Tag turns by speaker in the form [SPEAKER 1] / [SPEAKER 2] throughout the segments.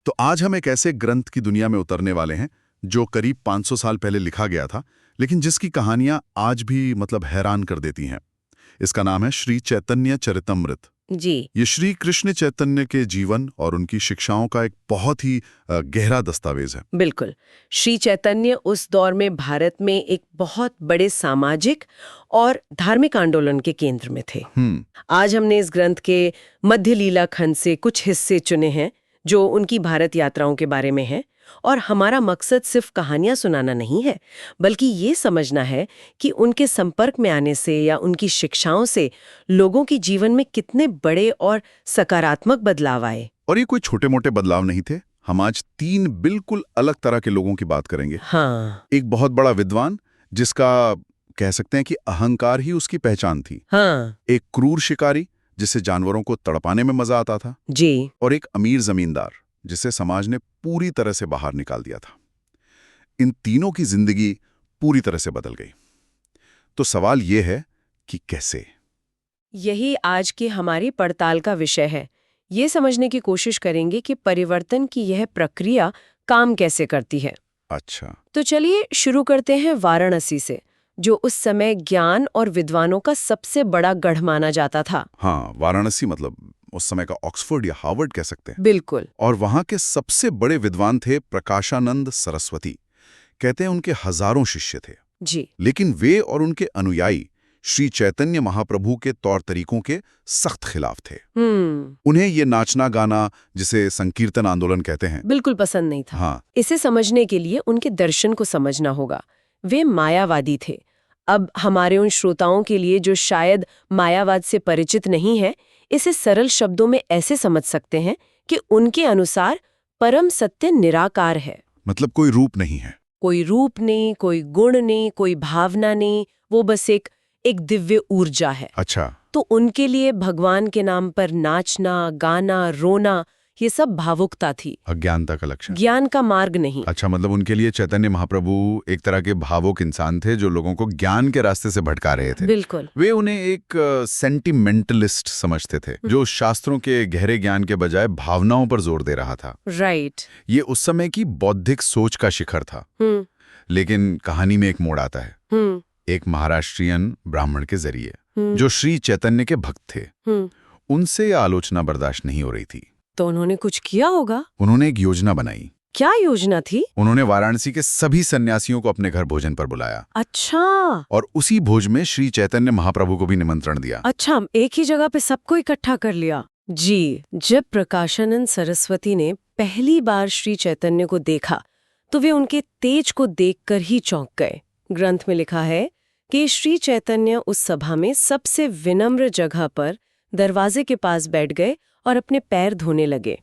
[SPEAKER 1] तो आज हम एक ऐसे ग्रंथ की दुनिया में उतरने वाले हैं जो करीब 500 साल पहले लिखा गया था, लेकिन जिसकी कहानियां आज भी हैरान कर देती हैं। इसका नाम है श्री चैतन्य चरितमृत।
[SPEAKER 2] जी।
[SPEAKER 1] ये श्री कृष्ण चैतन्य के जीवन और उनकी शिक्षाओं का एक बहुत ही गहरा दस्तावेज है।
[SPEAKER 2] बिल्कुल। श्री चैतन्य उस दौर में भारत में एक बहुत बड़े सामाजिक और धार्मिक आंदोलन के केंद्र में थे। आज हमने इस ग्रंथ के मध्य लीला खंड से कुछ हिस्से चुने हैं जो उनकी भारत यात्राओं के बारे में है, और हमारा मकसद सिर्फ कहानियां सुनाना नहीं है, बल्कि ये समझना है कि उनके संपर्क में आने से या उनकी शिक्षाओं से लोगों के जीवन में कितने बड़े और सकारात्मक बदलाव आए।
[SPEAKER 1] और ये कोई छोटे मोटे बदलाव नहीं थे। हम आज 3 बिल्कुल अलग तरह के लोगों की बात करेंगे।
[SPEAKER 2] हाँ।
[SPEAKER 1] एक बहुत बड़ा विद्वान जिसका कह सकते हैं कि अहंकार ही उसकी पहचान थी।
[SPEAKER 2] हाँ।
[SPEAKER 1] एक क्रूर शिकारी जिसे जानवरों को तड़पाने में मजा आता था।
[SPEAKER 2] जी।
[SPEAKER 1] और एक अमीर जमींदार जिसे समाज ने पूरी तरह से बाहर निकाल दिया था। इन तीनों की जिंदगी पूरी तरह से बदल गई। तो सवाल यह है कि कैसे?
[SPEAKER 2] यही आज की हमारी पड़ताल का विषय है। ये समझने की कोशिश करेंगे कि परिवर्तन की यह प्रक्रिया काम कैसे करती है।
[SPEAKER 1] अच्छा,
[SPEAKER 2] तो चलिए शुरू करते हैं वाराणसी से, जो उस समय ज्ञान और विद्वानों का सबसे बड़ा गढ़ माना जाता था।
[SPEAKER 1] हाँ, वाराणसी मतलब उस समय का ऑक्सफोर्ड या हार्वर्ड कह सकते हैं।
[SPEAKER 2] बिल्कुल।
[SPEAKER 1] और वहां के सबसे बड़े विद्वान थे प्रकाशानंद सरस्वती। कहते हैं उनके हजारों शिष्य थे।
[SPEAKER 2] जी।
[SPEAKER 1] लेकिन वे और उनके अनुयायी श्री चैतन्य महाप्रभु के तौर तरीकों के सख्त खिलाफ थे। उन्हें ये नाचना गाना, जिसे संकीर्तन आंदोलन कहते हैं,
[SPEAKER 2] बिल्कुल पसंद नहीं था।
[SPEAKER 1] हाँ।
[SPEAKER 2] इसे समझने के लिए उनके दर्शन को समझना होगा। वे मायावादी थे। अब हमारे उन श्रोताओं के लिए जो शायद मायावाद से परिचित नहीं है, इसे सरल शब्दों में ऐसे समझ सकते हैं कि उनके अनुसार परम सत्य निराकार है।
[SPEAKER 1] मतलब कोई रूप नहीं है।
[SPEAKER 2] कोई रूप नहीं, कोई गुण नहीं, कोई भावना नहीं, वो बस एक दिव्य ऊर्जा है।
[SPEAKER 1] अच्छा।
[SPEAKER 2] तो उनके लिए भगवान के नाम पर नाचना, गाना, रोना, ये सब भावुकता थी,
[SPEAKER 1] अज्ञानता का लक्षण,
[SPEAKER 2] ज्ञान का मार्ग नहीं।
[SPEAKER 1] अच्छा, मतलब उनके लिए चैतन्य महाप्रभु एक तरह के भावुक इंसान थे जो लोगों को ज्ञान के रास्ते से भटका रहे थे।
[SPEAKER 2] बिल्कुल।
[SPEAKER 1] वे उन्हें एक सेंटिमेंटलिस्ट समझते थे, जो शास्त्रों के गहरे ज्ञान के बजाय भावनाओं पर जोर दे रहा था।
[SPEAKER 2] राइट।
[SPEAKER 1] ये उस समय की बौद्धिक सोच का शिखर था। लेकिन कहानी में एक मोड़ आता है। एक महाराष्ट्रियन ब्राह्मण के जरिए, जो श्री चैतन्य के भक्त थे। उनसे यह आलोचना बर्दाश्त नहीं हो रही थी।
[SPEAKER 2] तो उन्होंने कुछ किया होगा।
[SPEAKER 1] उन्होंने एक योजना बनाई।
[SPEAKER 2] क्या योजना थी?
[SPEAKER 1] उन्होंने वाराणसी के सभी सन्यासियों को अपने घर भोजन पर बुलाया।
[SPEAKER 2] अच्छा।
[SPEAKER 1] और उसी भोज में श्री चैतन्य महाप्रभु को भी निमंत्रण दिया।
[SPEAKER 2] अच्छा, एक ही जगह पे सबको इकट्ठा कर लिया। जी। जब प्रकाशानंद सरस्वती ने पहली बार श्री चैतन्य को देखा, तो वे उनके तेज को देखकर ही चौंक गए। ग्रंथ में लिखा है कि श्री चैतन्य उस सभा में सबसे विनम्र जगह पर दरवाजे के पास बैठ गए और अपने पैर धोने लगे।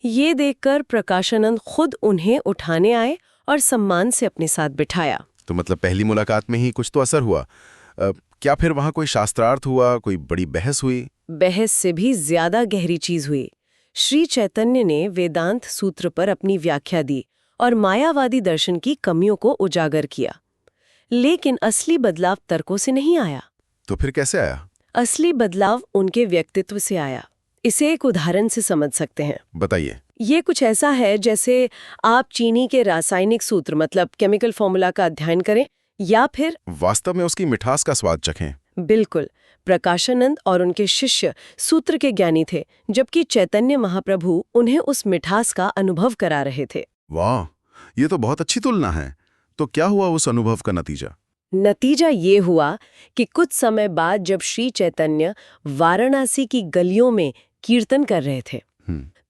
[SPEAKER 2] ये देखकर प्रकाशानंद खुद उन्हें उठाने आए और सम्मान से अपने साथ बिठाया।
[SPEAKER 1] तो मतलब पहली मुलाकात में ही कुछ तो असर हुआ। क्या फिर वहां कोई शास्त्रार्थ हुआ, कोई बड़ी बहस हुई?
[SPEAKER 2] बहस से भी ज्यादा गहरी चीज हुई। श्री चैतन्य ने वेदांत सूत्र पर अपनी व्याख्या दी और मायावादी दर्शन की कमियों को उजागर किया। लेकिन असली बदलाव तर्कों से नहीं आया।
[SPEAKER 1] तो फिर कैसे आया?
[SPEAKER 2] असली बदलाव उनके व्यक्तित्व से आया। इसे एक उदाहरण से समझ सकते हैं।
[SPEAKER 1] बताइए।
[SPEAKER 2] ये कुछ ऐसा है जैसे आप चीनी के रासायनिक सूत्र मतलब केमिकल फॉर्मूला का अध्ययन करें, या फिर
[SPEAKER 1] वास्तव में उसकी मिठास का स्वाद चखें।
[SPEAKER 2] बिल्कुल। प्रकाशानंद और उनके शिष्य सूत्र के ज्ञानी थे, जबकि चैतन्य महाप्रभु उन्हें उस मिठास का अनुभव करा रहे थे।
[SPEAKER 1] वाह, ये तो बहुत अच्छी तुलना है। तो क्या हुआ उस अनुभव का नतीजा?
[SPEAKER 2] नतीजा ये हुआ कि कुछ समय बाद जब श्री चैतन्य वाराणसी की गलियों में कीर्तन कर रहे थे,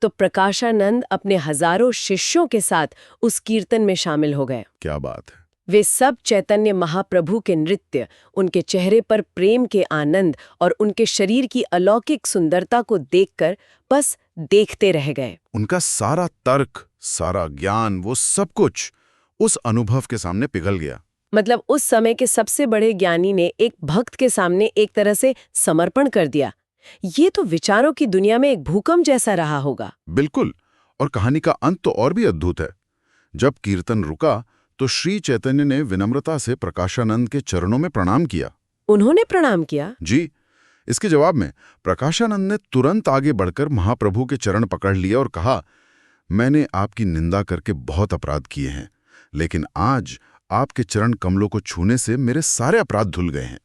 [SPEAKER 2] तो प्रकाशानंद अपने हजारों शिष्यों के साथ उस कीर्तन में शामिल हो गए।
[SPEAKER 1] क्या बात है।
[SPEAKER 2] वे सब चैतन्य महाप्रभु के नृत्य, उनके चेहरे पर प्रेम के आनंद और उनके शरीर की अलौकिक सुंदरता को देखकर बस देखते रह गए।
[SPEAKER 1] उनका सारा तर्क, सारा ज्ञान, वो सब कुछ उस अनुभव के सामने पिघल गया।
[SPEAKER 2] मतलब उस समय के सबसे बड़े ज्ञानी ने एक भक्त के सामने एक तरह से समर्पण कर दिया। ये तो विचारों की दुनिया में एक भूकंप जैसा रहा होगा।
[SPEAKER 1] बिल्कुल। और कहानी का अंत तो और भी अद्भुत है। जब कीर्तन रुका तो श्री चैतन्य ने विनम्रता से प्रकाशानंद के चरणों में प्रणाम किया।
[SPEAKER 2] उन्होंने प्रणाम किया?
[SPEAKER 1] जी। इसके जवाब में प्रकाशानंद ने तुरंत आगे बढ़कर महाप्रभु के चरण पकड़ लिए और कहा, मैंने आपकी निंदा करके बहुत अपराध किए हैं, लेकिन आज आपके चरण कमलों को छूने से मेरे सारे अपराध धुल गए हैं।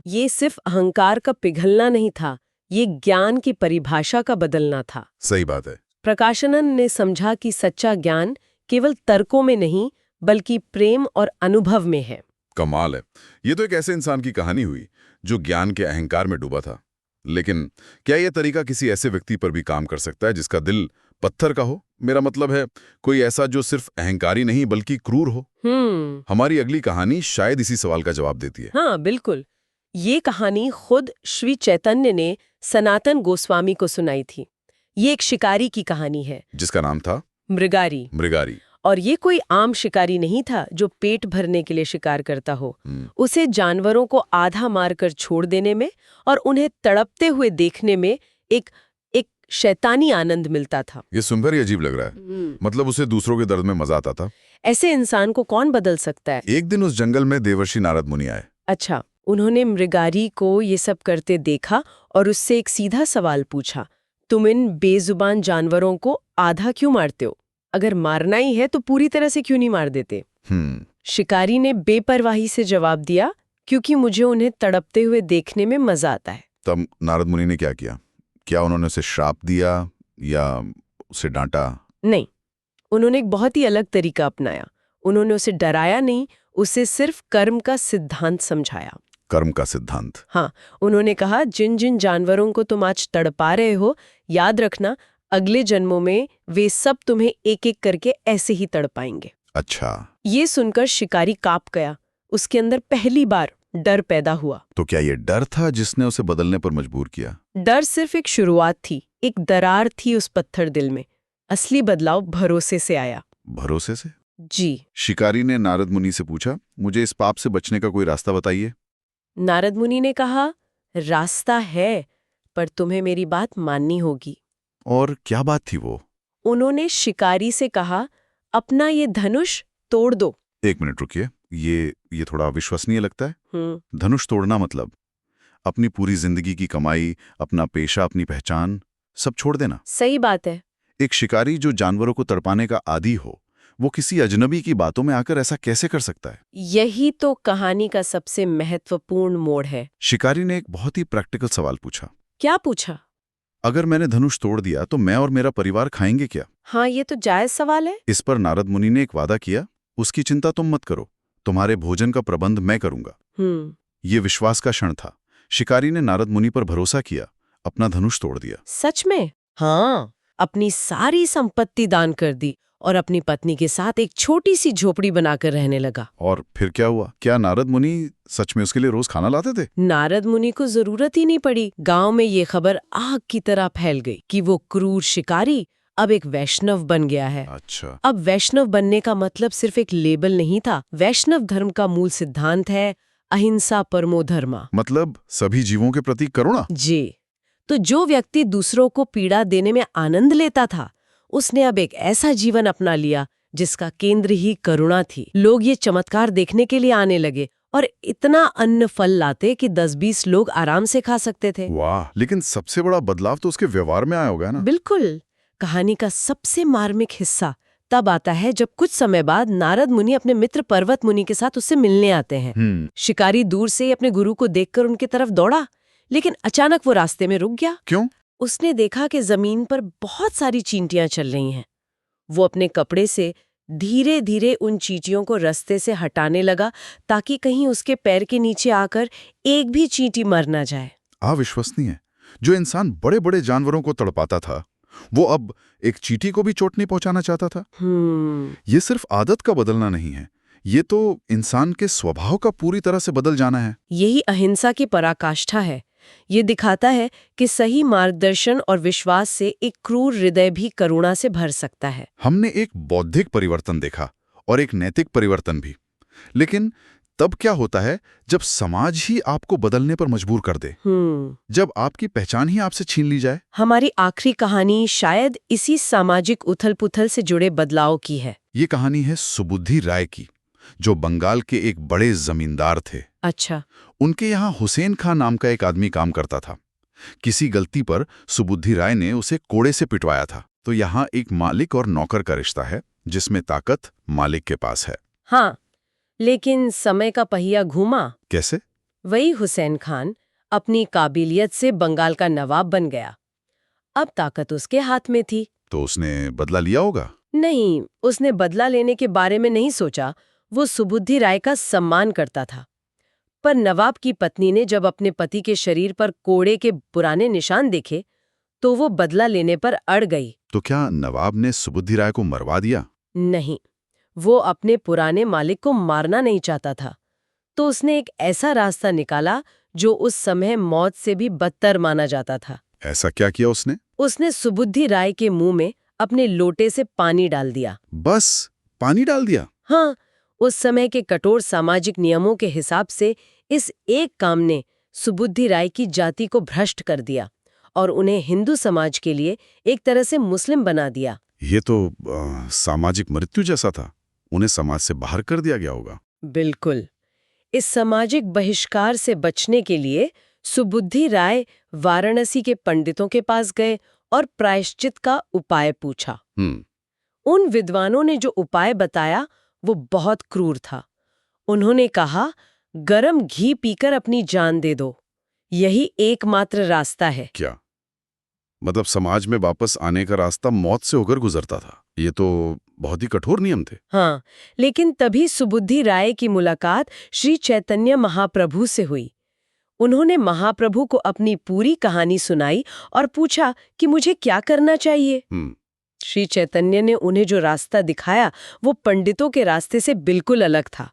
[SPEAKER 2] ये सिर्फ अहंकार का पिघलना नहीं था, ये ज्ञान की परिभाषा का बदलना था।
[SPEAKER 1] सही बात है।
[SPEAKER 2] प्रकाशनन ने समझा कि सच्चा ज्ञान केवल तर्कों में नहीं बल्कि प्रेम और अनुभव में है।
[SPEAKER 1] कमाल है। ये तो एक ऐसे इंसान की कहानी हुई जो ज्ञान के अहंकार में डूबा था। लेकिन क्या यह तरीका किसी ऐसे व्यक्ति पर भी काम कर सकता है जिसका दिल पत्थर का हो? मेरा मतलब है कोई ऐसा जो सिर्फ अहंकारी नहीं बल्कि क्रूर हो। हमारी अगली कहानी शायद इसी सवाल का जवाब देती है।
[SPEAKER 2] हाँ, बिल्कुल। ये कहानी खुद श्री चैतन्य ने सनातन गोस्वामी को सुनाई थी। ये एक शिकारी की कहानी है
[SPEAKER 1] जिसका नाम था
[SPEAKER 2] मृगारी।
[SPEAKER 1] मृगारी।
[SPEAKER 2] और ये कोई आम शिकारी नहीं था जो पेट भरने के लिए शिकार करता हो। उसे जानवरों को आधा मारकर छोड़ देने में और उन्हें तड़पते हुए देखने में एक शैतानी आनंद मिलता था।
[SPEAKER 1] ये सुनकर ही अजीब लग रहा है। मतलब उसे दूसरों के दर्द में मजा आता था।
[SPEAKER 2] ऐसे इंसान को कौन बदल सकता है?
[SPEAKER 1] एक दिन उस जंगल में देवर्षि नारद मुनि आए।
[SPEAKER 2] अच्छा, उन्होंने मृगारी को ये सब करते देखा और उससे एक सीधा सवाल पूछा, तुम इन बेजुबान जानवरों को आधा क्यों मारते हो? अगर मारना ही है तो पूरी तरह से क्यों नहीं मार देते? शिकारी ने बेपरवाही से जवाब दिया, क्योंकि मुझे उन्हें तड़पते हुए देखने में मजा आता है।
[SPEAKER 1] तब नारद मुनि ने क्या किया? क्या उन्होंने उसे श्राप दिया या उसे डांटा?
[SPEAKER 2] नहीं, उन्होंने एक बहुत ही अलग तरीका अपनाया। उन्होंने उसे डराया नहीं, उसे सिर्फ कर्म का सिद्धांत समझाया।
[SPEAKER 1] कर्म का सिद्धांत?
[SPEAKER 2] हाँ, उन्होंने कहा जिन जिन जानवरों को तुम आज तड़पा रहे हो, याद रखना अगले जन्मों में वे सब तुम्हें एक एक करके ऐसे ही तड़पाएंगे।
[SPEAKER 1] अच्छा।
[SPEAKER 2] ये सुनकर शिकारी कांप गया। उसके अंदर पहली बार डर पैदा हुआ।
[SPEAKER 1] तो क्या ये डर था जिसने उसे बदलने पर मजबूर किया?
[SPEAKER 2] डर सिर्फ एक शुरुआत थी, एक दरार थी उस पत्थर दिल में। असली बदलाव भरोसे से आया।
[SPEAKER 1] भरोसे से?
[SPEAKER 2] जी।
[SPEAKER 1] शिकारी ने नारद मुनि से पूछा, मुझे इस पाप से बचने का कोई रास्ता बताइए।
[SPEAKER 2] नारद मुनि ने कहा, रास्ता है, पर तुम्हें मेरी बात माननी होगी।
[SPEAKER 1] और क्या बात थी वो?
[SPEAKER 2] उन्होंने शिकारी से कहा, अपना ये धनुष तोड़ दो।
[SPEAKER 1] एक मिनट रुकिए, ये थोड़ा अविश्वसनीय लगता है। धनुष तोड़ना मतलब अपनी पूरी जिंदगी की कमाई, अपना पेशा, अपनी पहचान सब छोड़ देना?
[SPEAKER 2] सही बात है।
[SPEAKER 1] एक शिकारी जो जानवरों को तड़पाने का आदी हो, वो किसी अजनबी की बातों में आकर ऐसा कैसे कर सकता है?
[SPEAKER 2] यही तो कहानी का सबसे महत्वपूर्ण मोड़ है।
[SPEAKER 1] शिकारी ने एक बहुत ही प्रैक्टिकल सवाल पूछा।
[SPEAKER 2] क्या पूछा?
[SPEAKER 1] अगर मैंने धनुष तोड़ दिया तो मैं और मेरा परिवार खाएंगे क्या?
[SPEAKER 2] हाँ, ये तो जायज सवाल है।
[SPEAKER 1] इस पर नारद मुनि ने एक वादा किया, उसकी चिंता तुम मत करो, तुम्हारे भोजन का प्रबंध मैं करूंगा। ये विश्वास का क्षण था। शिकारी ने नारद मुनि पर भरोसा किया, अपना धनुष तोड़ दिया।
[SPEAKER 2] सच में? हाँ, अपनी सारी संपत्ति दान कर दी और अपनी पत्नी के साथ एक छोटी सी झोपड़ी बनाकर रहने लगा।
[SPEAKER 1] और फिर क्या हुआ? क्या नारद मुनि सच में उसके लिए रोज खाना लाते थे?
[SPEAKER 2] नारद मुनि को जरूरत ही नहीं पड़ी। गांव में ये खबर आग की तरह फैल गई कि वो क्रूर शिकारी अब एक वैष्णव बन गया है।
[SPEAKER 1] अच्छा।
[SPEAKER 2] अब वैष्णव बनने का मतलब सिर्फ एक लेबल नहीं था। वैष्णव धर्म का मूल सिद्धांत है अहिंसा परमो धर्मा।
[SPEAKER 1] मतलब सभी जीवों के प्रति करुणा।
[SPEAKER 2] जी। तो जो व्यक्ति दूसरों को पीड़ा देने में आनंद लेता था, उसने अब एक ऐसा जीवन अपना लिया जिसका केंद्र ही करुणा थी। लोग ये चमत्कार देखने के लिए आने लगे और इतना अन्न फल लाते कि 10-20 लोग आराम से खा सकते थे।
[SPEAKER 1] वाह! लेकिन सबसे बड़ा बदलाव तो उसके व्यवहार में आया होगा ना?
[SPEAKER 2] बिल्कुल। कहानी का सबसे मार्मिक हिस्सा तब आता है जब कुछ समय बाद नारद मुनि अपने मित्र पर्वत मुनि के साथ उससे मिलने आते हैं। शिकारी दूर से अपने गुरु को देखकर उनकी तरफ दौड़ा, लेकिन अचानक वो रास्ते में रुक गया।
[SPEAKER 1] क्यों?
[SPEAKER 2] उसने देखा कि जमीन पर बहुत सारी चींटियां चल रही हैं। वो अपने कपड़े से धीरे धीरे उन चींटियों को रास्ते से हटाने लगा ताकि कहीं उसके पैर के नीचे आकर एक भी चींटी मर ना जाए।
[SPEAKER 1] अविश्वसनीय। जो इंसान बड़े बड़े जानवरों को तड़पाता था, वो अब एक चींटी को भी चोट नहीं पहुंचाना चाहता था। ये सिर्फ आदत का बदलना नहीं है, ये तो इंसान के स्वभाव का पूरी तरह से बदल जाना है।
[SPEAKER 2] यही अहिंसा की पराकाष्ठा है। ये दिखाता है कि सही मार्गदर्शन और विश्वास से एक क्रूर हृदय भी करुणा से भर सकता है।
[SPEAKER 1] हमने एक बौद्धिक परिवर्तन देखा और एक नैतिक परिवर्तन भी। लेकिन तब क्या होता है जब समाज ही आपको बदलने पर मजबूर कर दे? जब आपकी पहचान ही आपसे छीन ली जाए?
[SPEAKER 2] हमारी आखिरी कहानी शायद इसी सामाजिक उथल-पुथल से जुड़े बदलाव की है।
[SPEAKER 1] ये कहानी है सुबुद्धि राय की, जो बंगाल के एक बड़े जमींदार थे।
[SPEAKER 2] अच्छा।
[SPEAKER 1] उनके यहाँ हुसैन खां नाम का एक आदमी काम करता था। किसी गलती पर सुबुद्धि राय ने उसे कोड़े से पिटवाया था। तो यहाँ एक मालिक और नौकर का रिश्ता है जिसमें ताकत मालिक के पास है।
[SPEAKER 2] हाँ, लेकिन समय का पहिया घूमा।
[SPEAKER 1] कैसे?
[SPEAKER 2] वही हुसैन खान अपनी काबिलियत से बंगाल का नवाब बन गया। अब ताकत उसके हाथ में थी।
[SPEAKER 1] तो उसने बदला लिया होगा?
[SPEAKER 2] नहीं, उसने बदला लेने के बारे में नहीं सोचा। वो सुबुद्धि राय का सम्मान करता था। पर नवाब की पत्नी ने जब अपने पति के शरीर पर कोड़े के पुराने निशान देखे तो वो बदला लेने पर अड़ गई।
[SPEAKER 1] तो क्या नवाब ने सुबुद्धि राय को मरवा दिया?
[SPEAKER 2] नहीं, वो अपने पुराने मालिक को मारना नहीं चाहता था। तो उसने एक ऐसा रास्ता निकाला जो उस समय मौत से भी बदतर माना जाता था।
[SPEAKER 1] ऐसा क्या किया उसने?
[SPEAKER 2] उसने सुबुद्धि राय के मुंह में अपने लोटे से पानी डाल दिया।
[SPEAKER 1] बस पानी डाल दिया?
[SPEAKER 2] हाँ, उस समय के कठोर सामाजिक नियमों के हिसाब से इस एक काम ने सुबुद्धि राय की जाति को भ्रष्ट कर दिया और उन्हें हिंदू समाज के लिए एक तरह से मुस्लिम बना दिया।
[SPEAKER 1] ये तो सामाजिक मृत्यु जैसा था। उन्हें समाज से बाहर कर दिया गया होगा।
[SPEAKER 2] बिल्कुल। इस सामाजिक बहिष्कार से बचने के लिए सुबुद्धि राय वाराणसी के पंडितों के पास गए और प्रायश्चित का उपाय पूछा। उन विद्वानों ने जो उपाय बताया वो बहुत क्रूर था। उन्होंने कहा, गरम घी पीकर अपनी जान दे दो, यही एकमात्र रास्ता है।
[SPEAKER 1] क्या मतलब समाज में वापस आने का रास्ता मौत से होकर गुजरता था? ये तो बहुत ही कठोर नियम थे।
[SPEAKER 2] हाँ, लेकिन तभी सुबुद्धि राय की मुलाकात श्री चैतन्य महाप्रभु से हुई। उन्होंने महाप्रभु को अपनी पूरी कहानी सुनाई और पूछा कि मुझे क्या करना चाहिए। श्री चैतन्य ने उन्हें जो रास्ता दिखाया वो पंडितों के रास्ते से बिल्कुल अलग था।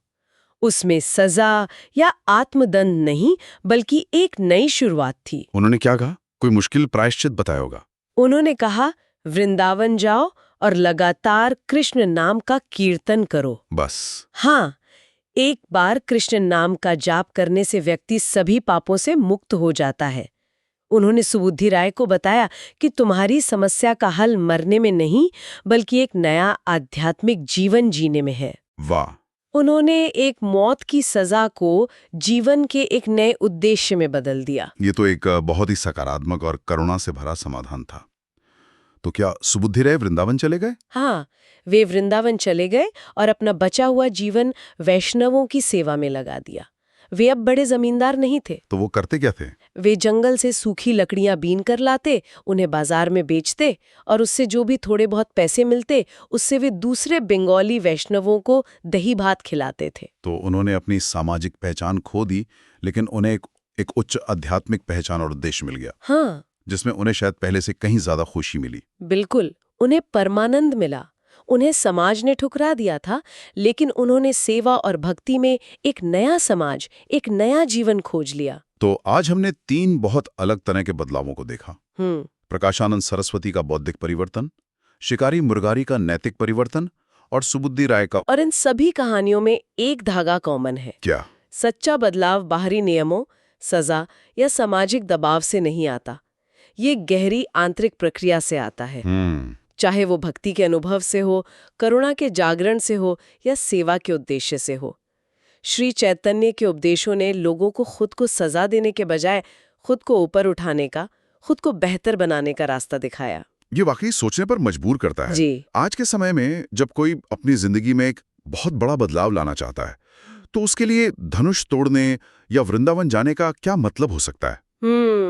[SPEAKER 2] उसमें सजा या आत्मदंड नहीं बल्कि एक नई शुरुआत थी।
[SPEAKER 1] उन्होंने क्या कहा? कोई मुश्किल प्रायश्चित बताया होगा।
[SPEAKER 2] उन्होंने कहा, वृंदावन जाओ और लगातार कृष्ण नाम का कीर्तन करो।
[SPEAKER 1] बस?
[SPEAKER 2] हाँ, एक बार कृष्ण नाम का जाप करने से व्यक्ति सभी पापों से मुक्त हो जाता है। उन्होंने सुबुद्धि राय को बताया कि तुम्हारी समस्या का हल मरने में नहीं बल्कि एक नया आध्यात्मिक जीवन जीने में है।
[SPEAKER 1] वाह!
[SPEAKER 2] उन्होंने एक मौत की सजा को जीवन के एक नए उद्देश्य में बदल दिया।
[SPEAKER 1] ये तो एक बहुत ही सकारात्मक और करुणा से भरा समाधान था। तो क्या सुबुद्धि राय वृंदावन चले गए?
[SPEAKER 2] हाँ, वे वृंदावन चले गए और अपना बचा हुआ जीवन वैष्णवों की सेवा में लगा दिया। वे अब बड़े जमींदार नहीं थे।
[SPEAKER 1] तो वो करते क्या थे?
[SPEAKER 2] वे जंगल से सूखी लकड़ियां बीन कर लाते, उन्हें बाजार में बेचते और उससे जो भी थोड़े बहुत पैसे मिलते उससे वे दूसरे बंगाली वैष्णवों को दही भात खिलाते थे।
[SPEAKER 1] तो उन्होंने अपनी सामाजिक पहचान खो दी, लेकिन उन्हें एक उच्च आध्यात्मिक पहचान और उद्देश्य मिल गया।
[SPEAKER 2] हाँ,
[SPEAKER 1] जिसमें उन्हें शायद पहले से कहीं ज्यादा खुशी मिली।
[SPEAKER 2] बिल्कुल, उन्हें परमानंद मिला। उन्हें समाज ने ठुकरा दिया था, लेकिन उन्होंने सेवा और भक्ति में एक नया समाज, एक नया जीवन खोज लिया।
[SPEAKER 1] तो आज हमने 3 बहुत अलग तरह के बदलावों को देखा। प्रकाशानंद सरस्वती का बौद्धिक परिवर्तन, शिकारी मुरारी का नैतिक परिवर्तन और सुबुद्धि राय का।
[SPEAKER 2] और इन सभी कहानियों में एक धागा कॉमन है।
[SPEAKER 1] क्या?
[SPEAKER 2] सच्चा बदलाव बाहरी नियमों, सजा या सामाजिक दबाव से नहीं आता। ये गहरी आंतरिक प्रक्रिया से आता है। चाहे वो भक्ति के अनुभव से हो, करुणा के जागरण से हो या सेवा के उद्देश्य से हो। श्री चैतन्य के उपदेशों ने लोगों को खुद को सजा देने के बजाय खुद को ऊपर उठाने का, खुद को बेहतर बनाने का रास्ता दिखाया।
[SPEAKER 1] ये वाकई सोचने पर मजबूर करता है।
[SPEAKER 2] जी।
[SPEAKER 1] आज के समय में जब कोई अपनी जिंदगी में एक बहुत बड़ा बदलाव लाना चाहता है तो उसके लिए धनुष तोड़ने या वृंदावन जाने का क्या मतलब हो सकता है?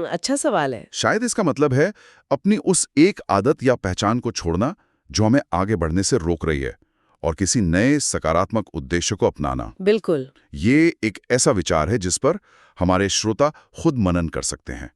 [SPEAKER 2] अच्छा सवाल है।
[SPEAKER 1] शायद इसका मतलब है अपनी उस एक आदत या पहचान को छोड़ना जो हमें आगे बढ़ने से रोक रही है और किसी नए सकारात्मक उद्देश्य को अपनाना।
[SPEAKER 2] बिल्कुल।
[SPEAKER 1] ये एक ऐसा विचार है जिस पर हमारे श्रोता खुद मनन कर सकते हैं।